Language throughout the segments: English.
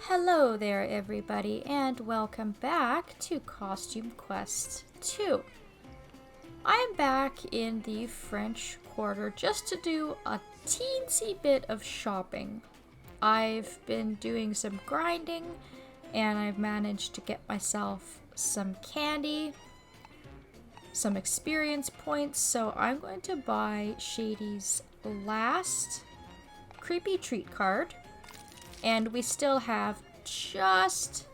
Hello there everybody and welcome back to Costume Quest 2. I am back in the French Quarter just to do a teensy bit of shopping. I've been doing some grinding and I've managed to get myself some candy, some experience points, so I'm going to buy Shady's last creepy treat card. And we still have just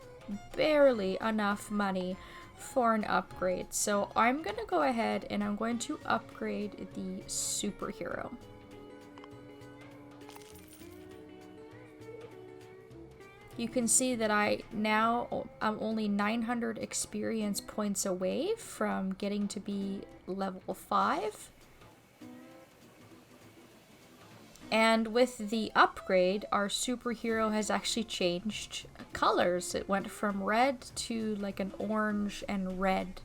barely enough money for an upgrade. So I'm going to go ahead and I'm going to upgrade the superhero. You can see that I'm only 900 experience points away from getting to be level 5. And with the upgrade, our superhero has actually changed colors. It went from red to like an orange and red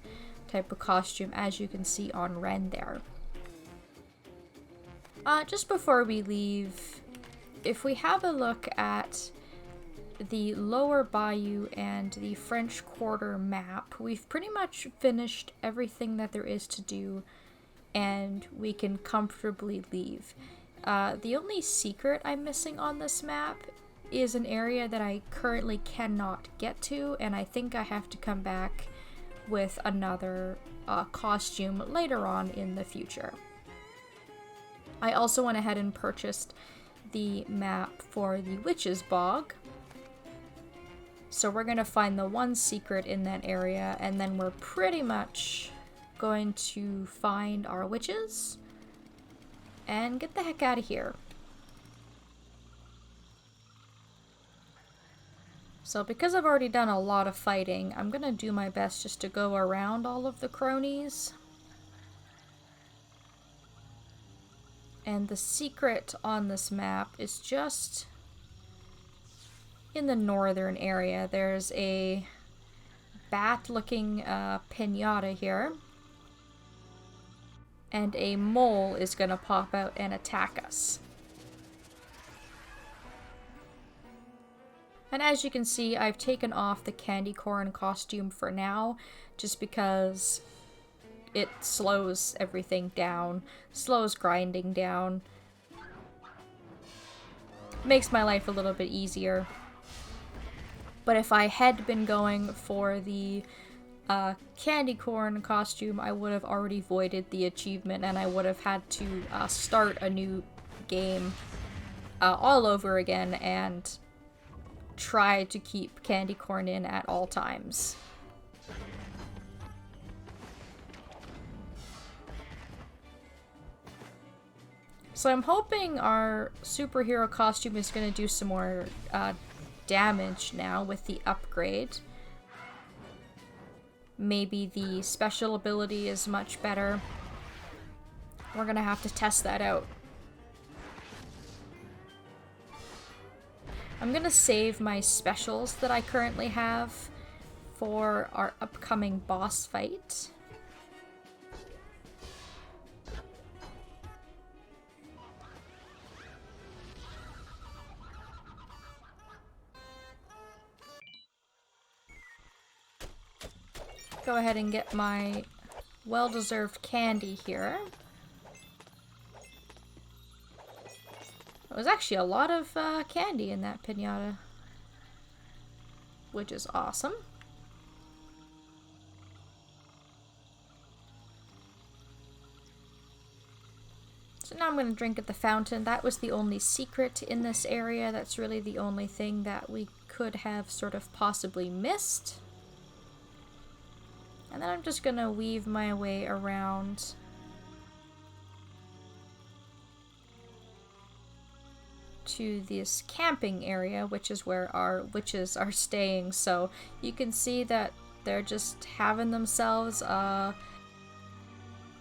type of costume, as you can see on Ren there. Just before we leave, if we have a look at the lower bayou and the French Quarter map, we've pretty much finished everything that there is to do, and we can comfortably leave. The only secret I'm missing on this map is an area that I currently cannot get to, and I think I have to come back with another costume later on in the future. I also went ahead and purchased the map for the Witch's Bog. So we're going to find the one secret in that area, and then we're pretty much going to find our witches and get the heck out of here. So because I've already done a lot of fighting, I'm gonna do my best just to go around all of the cronies. And the secret on this map is just in the northern area. There's a bat-looking pinata here. And a mole is gonna pop out and attack us. And as you can see, I've taken off the candy corn costume for now, just because it slows everything down, slows grinding down. Makes my life a little bit easier. But if I had been going for the candy corn costume, I would have already voided the achievement and I would have had to start a new game all over again and try to keep candy corn in at all times. So I'm hoping our superhero costume is going to do some more damage now with the upgrade. Maybe the special ability is much better. We're gonna have to test that out. I'm gonna save my specials that I currently have for our upcoming boss fight. Go ahead and get my well-deserved candy here. There was actually a lot of candy in that pinata, which is awesome. So now I'm going to drink at the fountain. That was the only secret in this area. That's really the only thing that we could have sort of possibly missed. And then I'm just gonna weave my way around to this camping area, which is where our witches are staying. So you can see that they're just having themselves a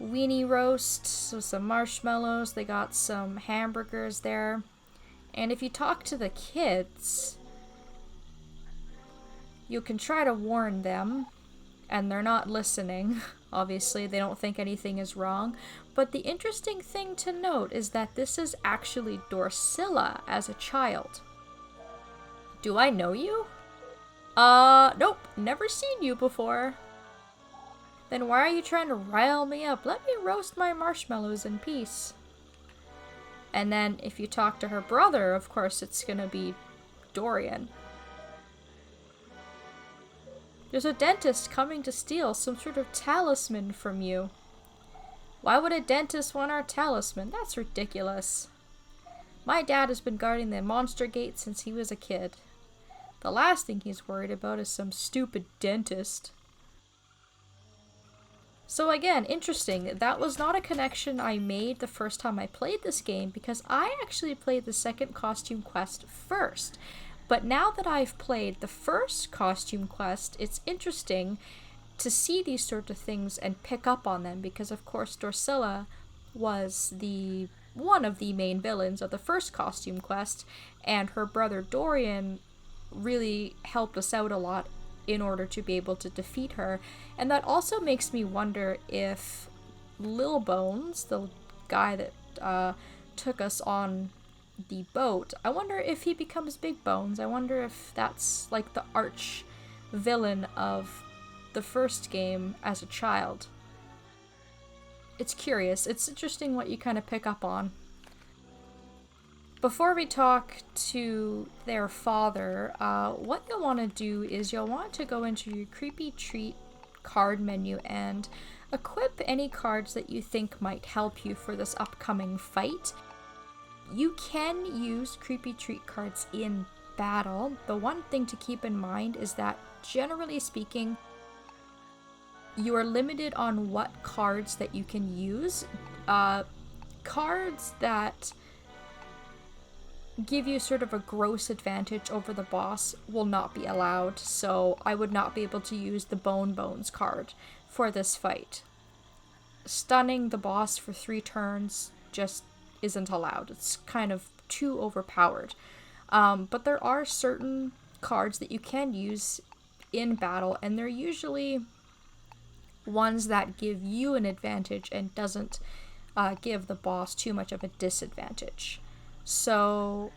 weenie roast, so some marshmallows, they got some hamburgers there. And if you talk to the kids, you can try to warn them, and they're not listening. Obviously, they don't think anything is wrong. But the interesting thing to note is that this is actually Dorsilla as a child. Do I know you? Nope, never seen you before. Then why are you trying to rile me up? Let me roast my marshmallows in peace. And then if you talk to her brother, of course it's gonna be Dorian. There's a dentist coming to steal some sort of talisman from you. Why would a dentist want our talisman? That's ridiculous. My dad has been guarding the monster gate since he was a kid. The last thing he's worried about is some stupid dentist. So again, interesting. That was not a connection I made the first time I played this game because I actually played the second costume quest first. But now that I've played the first costume quest, it's interesting to see these sort of things and pick up on them because of course Dorsilla was one of the main villains of the first costume quest, and her brother Dorian really helped us out a lot in order to be able to defeat her. And that also makes me wonder if Lil Bones, the guy that took us on the boat, I wonder if he becomes Big Bones. I wonder if that's like the arch villain of the first game as a child. It's curious. It's interesting what you kind of pick up on. Before we talk to their father, what you'll want to do is you'll want to go into your Creepy Treat card menu and equip any cards that you think might help you for this upcoming fight. You can use Creepy Treat cards in battle. The one thing to keep in mind is that, generally speaking, you are limited on what cards that you can use. Cards that give you sort of a gross advantage over the boss will not be allowed, so I would not be able to use the Bone Bones card for this fight. Stunning the boss for 3 turns just isn't allowed. It's kind of too overpowered. But there are certain cards that you can use in battle, and they're usually ones that give you an advantage and doesn't give the boss too much of a disadvantage. So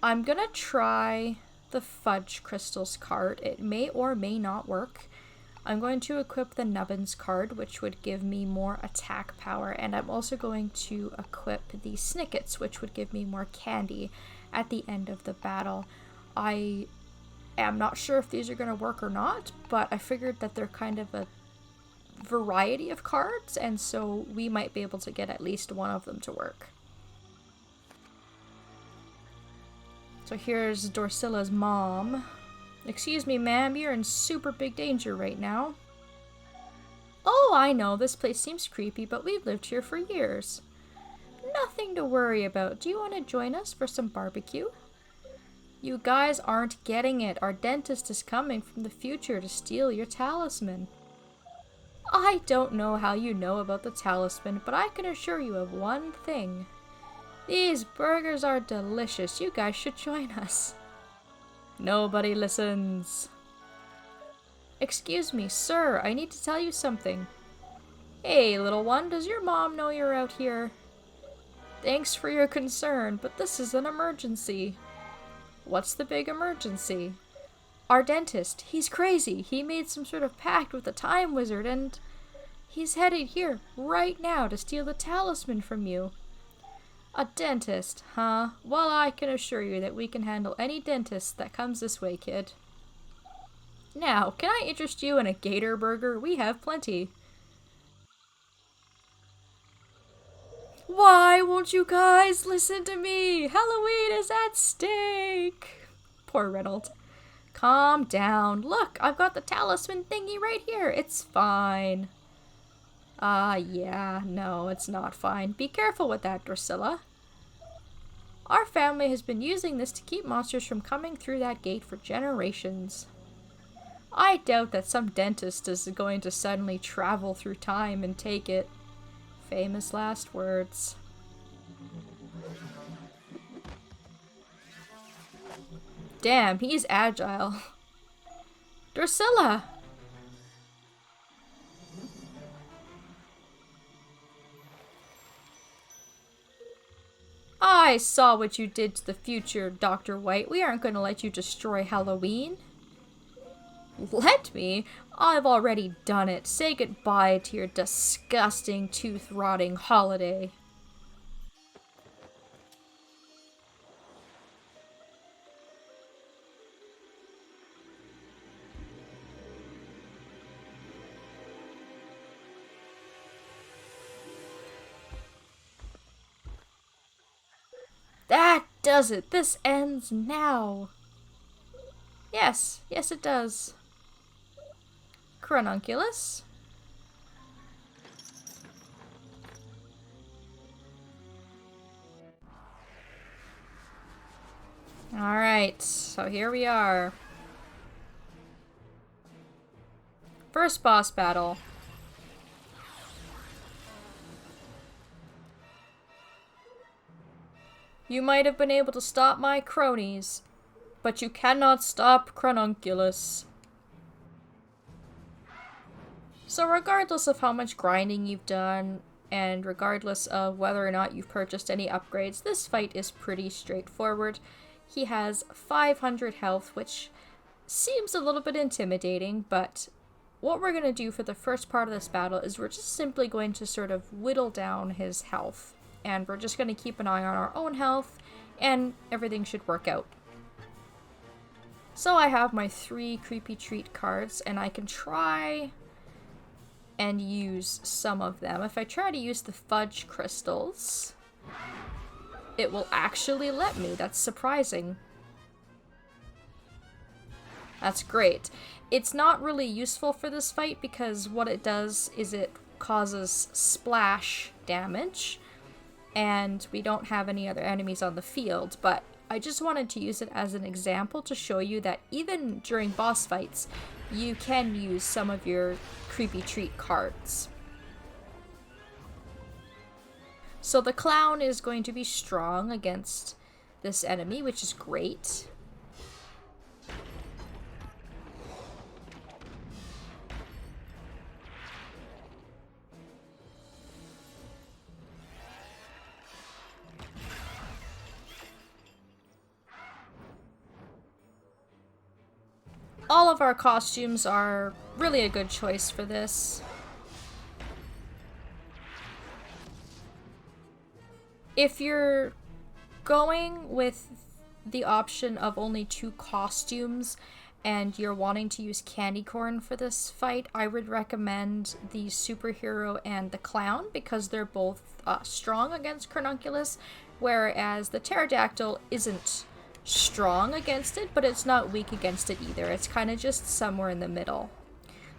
I'm gonna try the Fudge Crystals card. It may or may not work. I'm going to equip the Nubbins card, which would give me more attack power, and I'm also going to equip the Snickets, which would give me more candy at the end of the battle. I am not sure if these are going to work or not, but I figured that they're kind of a variety of cards, and so we might be able to get at least one of them to work. So here's Dorsilla's mom. Excuse me, ma'am, you're in super big danger right now. Oh, I know, this place seems creepy, but we've lived here for years. Nothing to worry about. Do you want to join us for some barbecue? You guys aren't getting it. Our dentist is coming from the future to steal your talisman. I don't know how you know about the talisman, but I can assure you of one thing. These burgers are delicious. You guys should join us. Nobody listens. Excuse me, sir, I need to tell you something. Hey, little one, does your mom know you're out here? Thanks for your concern, but this is an emergency. What's the big emergency? Our dentist, he's crazy. He made some sort of pact with the time wizard and he's headed here right now to steal the talisman from you. A dentist, huh? Well, I can assure you that we can handle any dentist that comes this way, kid. Now, can I interest you in a gator burger? We have plenty. Why won't you guys listen to me? Halloween is at stake. Poor Reynolds. Calm down. Look, I've got the talisman thingy right here. It's fine. Yeah, no, it's not fine. Be careful with that, Drusilla. Our family has been using this to keep monsters from coming through that gate for generations. I doubt that some dentist is going to suddenly travel through time and take it. Famous last words. Damn, he's agile. Drusilla! I saw what you did to the future, Dr. White. We aren't going to let you destroy Halloween. Let me? I've already done it. Say goodbye to your disgusting, tooth-rotting holiday. That does it. This ends now. Yes, yes it does. Cronunculus. Alright, so here we are. First boss battle. You might have been able to stop my cronies, but you cannot stop Cronunculus. So regardless of how much grinding you've done, and regardless of whether or not you've purchased any upgrades, this fight is pretty straightforward. He has 500 health, which seems a little bit intimidating, but what we're going to do for the first part of this battle is we're just simply going to sort of whittle down his health. And we're just going to keep an eye on our own health, and everything should work out. So I have my 3 Creepy Treat cards, and I can try and use some of them. If I try to use the fudge crystals, it will actually let me. That's surprising. That's great. It's not really useful for this fight because what it does is it causes splash damage, and we don't have any other enemies on the field, but I just wanted to use it as an example to show you that even during boss fights, you can use some of your Creepy Treat cards. So the clown is going to be strong against this enemy, which is great. All of our costumes are really a good choice for this. If you're going with the option of only 2 costumes and you're wanting to use candy corn for this fight, I would recommend the superhero and the clown because they're both strong against Cronunculus, whereas the pterodactyl isn't strong against it, but it's not weak against it either. It's kind of just somewhere in the middle.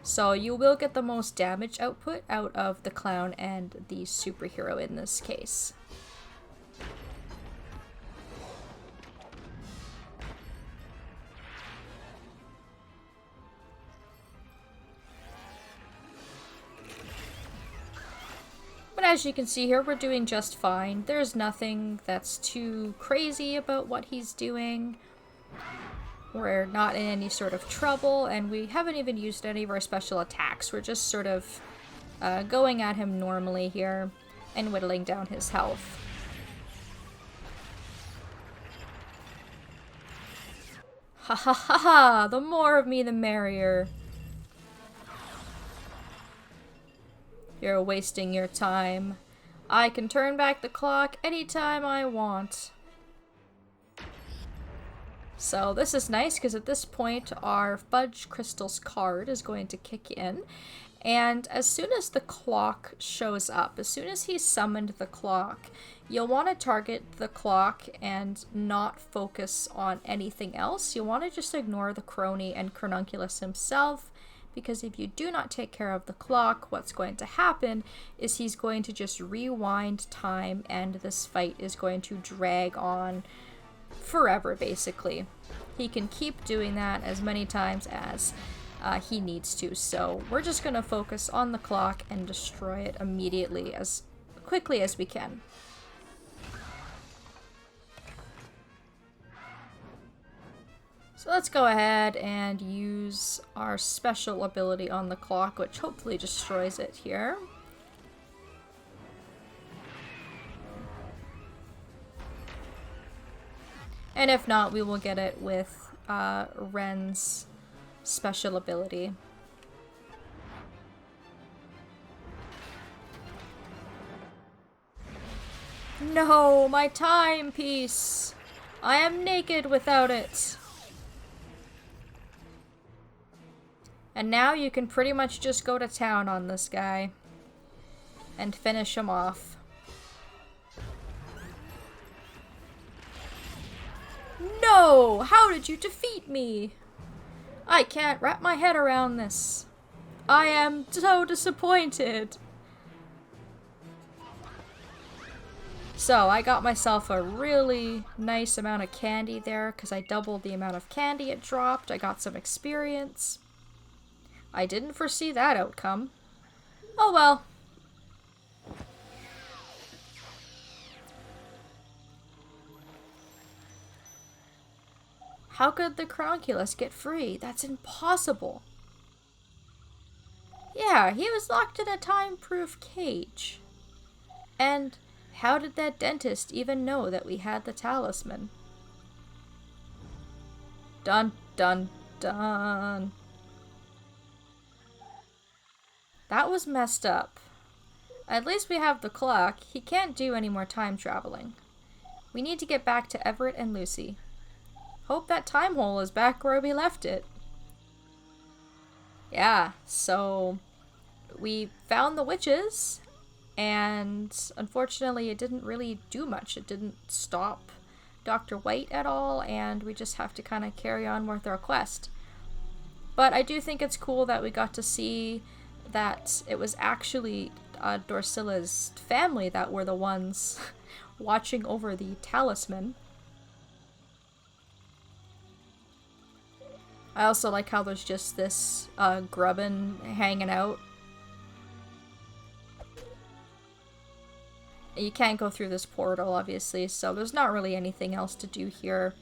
So you will get the most damage output out of the clown and the superhero in this case. But as you can see here, we're doing just fine. There's nothing that's too crazy about what he's doing. We're not in any sort of trouble, and we haven't even used any of our special attacks. We're just sort of going at him normally here and whittling down his health. Ha ha ha ha! The more of me, the merrier. You're wasting your time. I can turn back the clock anytime I want. So this is nice because at this point our Fudge Crystals card is going to kick in. And as soon as the clock shows up, as soon as he's summoned the clock, you'll want to target the clock and not focus on anything else. You'll want to just ignore the crony and Cronunculus himself, because if you do not take care of the clock, what's going to happen is he's going to just rewind time and this fight is going to drag on forever, basically. He can keep doing that as many times as he needs to, so we're just going to focus on the clock and destroy it immediately as quickly as we can. So let's go ahead and use our special ability on the clock, which hopefully destroys it here. And if not, we will get it with Ren's special ability. No, my timepiece! I am naked without it. And now you can pretty much just go to town on this guy and finish him off. No! How did you defeat me? I can't wrap my head around this. I am so disappointed. So, I got myself a really nice amount of candy there because I doubled the amount of candy it dropped. I got some experience. I didn't foresee that outcome. Oh well. How could the Cronculus get free? That's impossible. Yeah, he was locked in a time-proof cage. And how did that dentist even know that we had the talisman? Dun dun dun. That was messed up. At least we have the clock. He can't do any more time traveling. We need to get back to Everett and Lucy. Hope that time hole is back where we left it. Yeah, so we found the witches, and unfortunately it didn't really do much. It didn't stop Dr. White at all, and we just have to kind of carry on with our quest. But I do think it's cool that we got to see that it was actually Dorcilla's family that were the ones watching over the talisman. I also like how there's just this grubbin hanging out. You can't go through this portal, obviously, so there's not really anything else to do here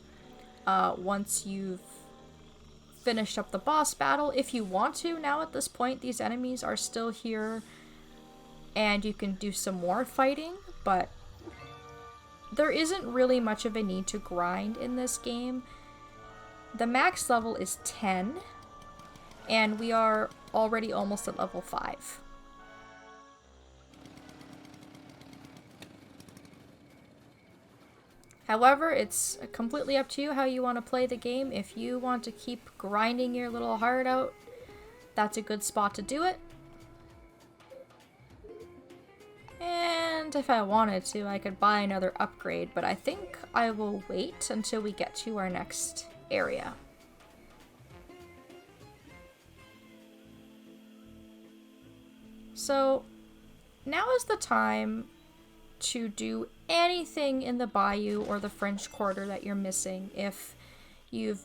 once you've finished up the boss battle. If you want to, now at this point, these enemies are still here, and you can do some more fighting, but there isn't really much of a need to grind in this game. The max level is 10, and we are already almost at level 5. However, it's completely up to you how you want to play the game. If you want to keep grinding your little heart out, that's a good spot to do it. And if I wanted to, I could buy another upgrade, but I think I will wait until we get to our next area. So now is the time to do anything in the bayou or the French Quarter that you're missing. If you've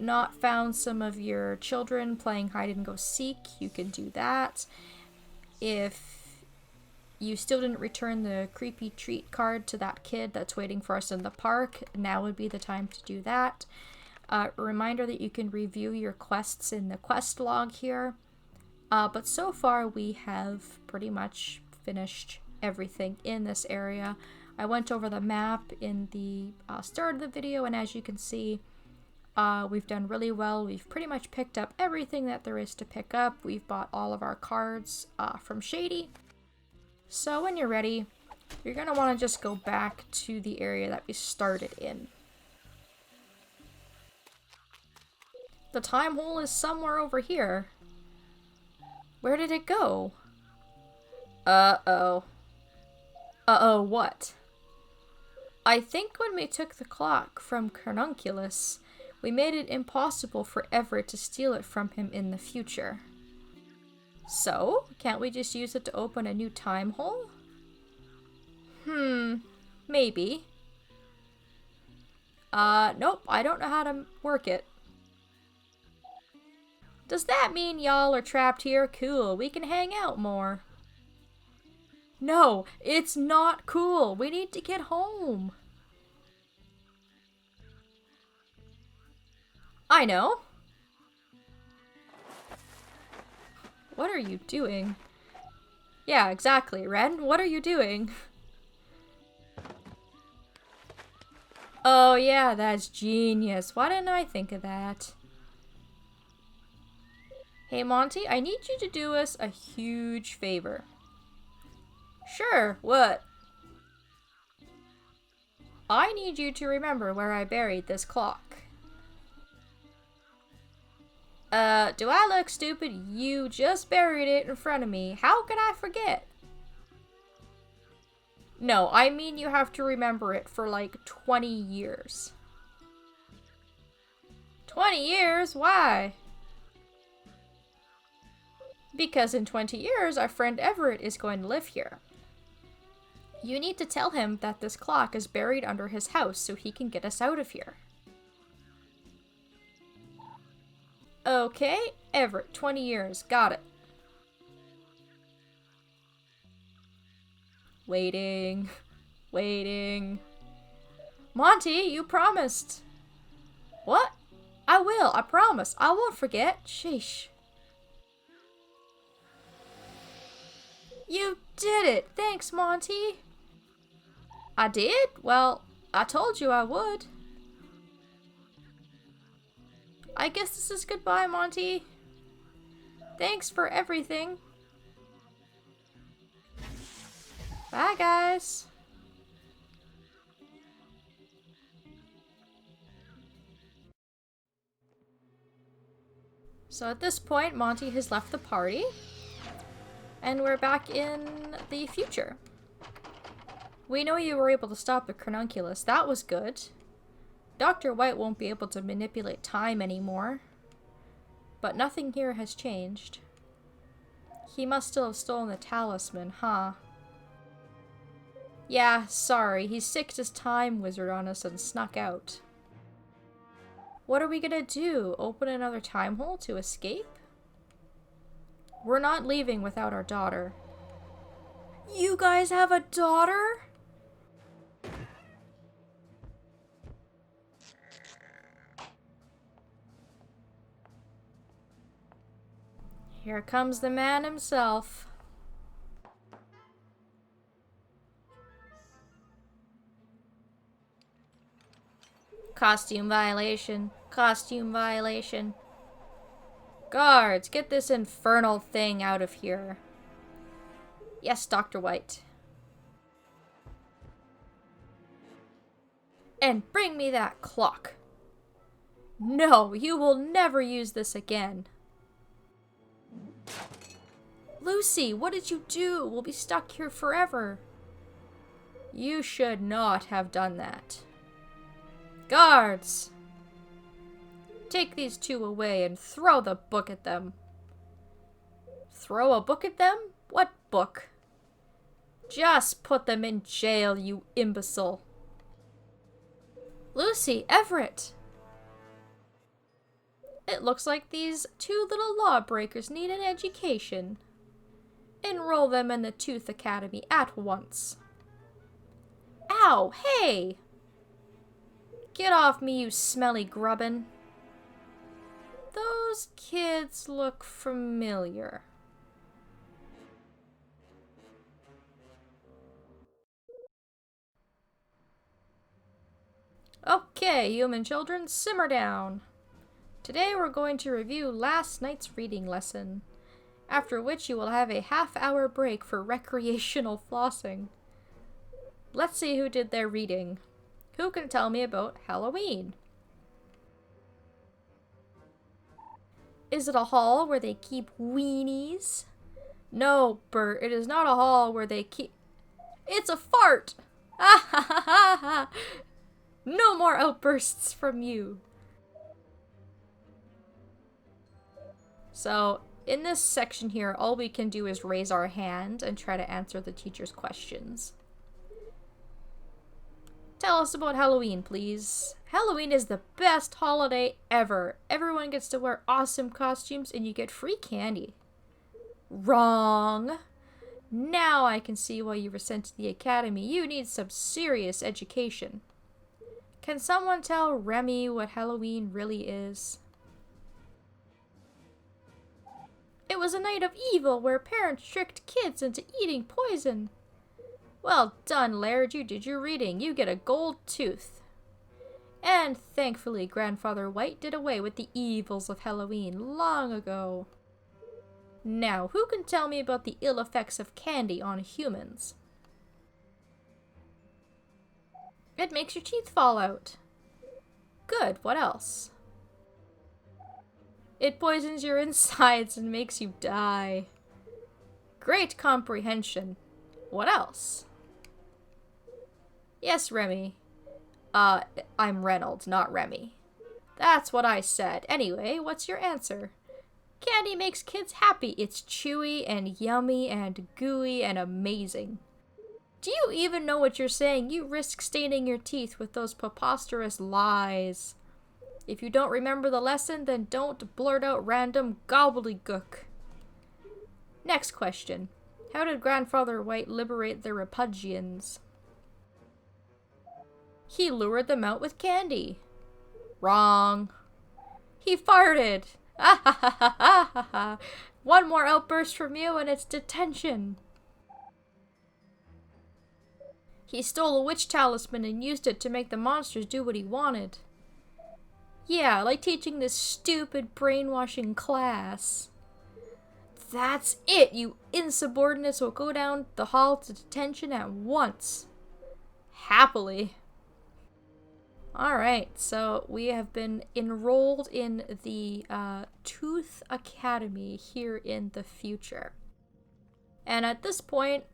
not found some of your children playing hide and go seek, you can do that. If you still didn't return the creepy treat card to that kid that's waiting for us in the park, now would be the time to do that. A reminder that you can review your quests in the quest log here. But so far we have pretty much finished everything in this area. I went over the map in the start of the video, and as you can see, we've done really well. We've pretty much picked up everything that there is to pick up. We've bought all of our cards from Shady. So when you're ready, you're going to want to just go back to the area that we started in. The time hole is somewhere over here. Where did it go? Uh-oh. Uh-oh, what? I think when we took the clock from Cronculus, we made it impossible for Everett to steal it from him in the future. So, can't we just use it to open a new time hole? Maybe. Nope, I don't know how to work it. Does that mean y'all are trapped here? Cool, we can hang out more. No, it's not cool. We need to get home. I know. What are you doing? Yeah, exactly, Ren. What are you doing? Oh yeah, that's genius. Why didn't I think of that? Hey Monty, I need you to do us a huge favor. Sure, what? I need you to remember where I buried this clock. Do I look stupid? You just buried it in front of me. How could I forget? No, I mean you have to remember it for like 20 years. 20 years? Why? Because in 20 years, our friend Everett is going to live here. You need to tell him that this clock is buried under his house so he can get us out of here. Okay, Everett, 20 years. Got it. Waiting. Waiting. Monty, you promised. What? I will, I promise. I won't forget. Sheesh. You did it! Thanks, Monty! I did? Well, I told you I would. I guess this is goodbye, Monty. Thanks for everything. Bye, guys. So at this point, Monty has left the party. And we're back in the future. We know you were able to stop the Cranunculus. That was good. Dr. White won't be able to manipulate time anymore. But nothing here has changed. He must still have stolen the talisman, huh? Yeah, sorry. He sicked his time wizard on us and snuck out. What are we gonna do? Open another time hole to escape? We're not leaving without our daughter. You guys have a daughter? Here comes the man himself. Costume violation. Costume violation. Guards, get this infernal thing out of here. Yes, Dr. White. And bring me that clock. No, you will never use this again. Lucy, what did you do? We'll be stuck here forever. You should not have done that. Guards! Take these two away and throw the book at them. Throw a book at them? What book? Just put them in jail, you imbecile. Lucy, Everett! It looks like these two little lawbreakers need an education. Enroll them in the Tooth Academy at once. Ow, hey! Get off me, you smelly grubbin. Those kids look familiar. Okay, human children, simmer down. Today we're going to review last night's reading lesson, after which you will have a half-hour break for recreational flossing. Let's see who did their reading. Who can tell me about Halloween? Is it a hall where they keep weenies? No, Bert, it is not a hall where they keep... It's a fart! Ah ha ha ha ha! No more outbursts from you. So, in this section here, all we can do is raise our hand and try to answer the teacher's questions. Tell us about Halloween, please. Halloween is the best holiday ever. Everyone gets to wear awesome costumes and you get free candy. Wrong. Now I can see why you were sent to the academy. You need some serious education. Can someone tell Remy what Halloween really is? It was a night of evil where parents tricked kids into eating poison. Well done, Laird. You did your reading. You get a gold tooth. And thankfully, Grandfather White did away with the evils of Halloween long ago. Now, who can tell me about the ill effects of candy on humans? It makes your teeth fall out. Good, what else? It poisons your insides and makes you die. Great comprehension. What else? Yes, Remy. I'm Reynolds, not Remy. That's what I said. Anyway, what's your answer? Candy makes kids happy. It's chewy and yummy and gooey and amazing. Do you even know what you're saying? You risk staining your teeth with those preposterous lies. If you don't remember the lesson, then don't blurt out random gobbledygook. Next question. How did Grandfather White liberate the repudians? He lured them out with candy. Wrong. He farted. Ah ha ha ha ha ha ha. One more outburst from you and it's detention. He stole a witch talisman and used it to make the monsters do what he wanted. Yeah, like teaching this stupid brainwashing class. That's it! You insubordinates will go down the hall to detention at once. Happily. Alright, so we have been enrolled in the Tooth Academy here in the future. And at this point,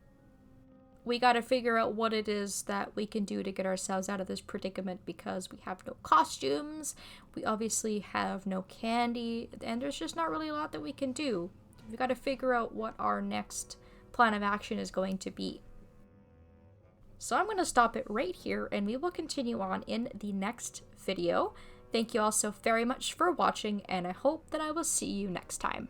we gotta figure out what it is that we can do to get ourselves out of this predicament because we have no costumes, we obviously have no candy, and there's just not really a lot that we can do. We gotta figure out what our next plan of action is going to be. So I'm going to stop it right here and we will continue on in the next video. Thank you all so very much for watching and I hope that I will see you next time.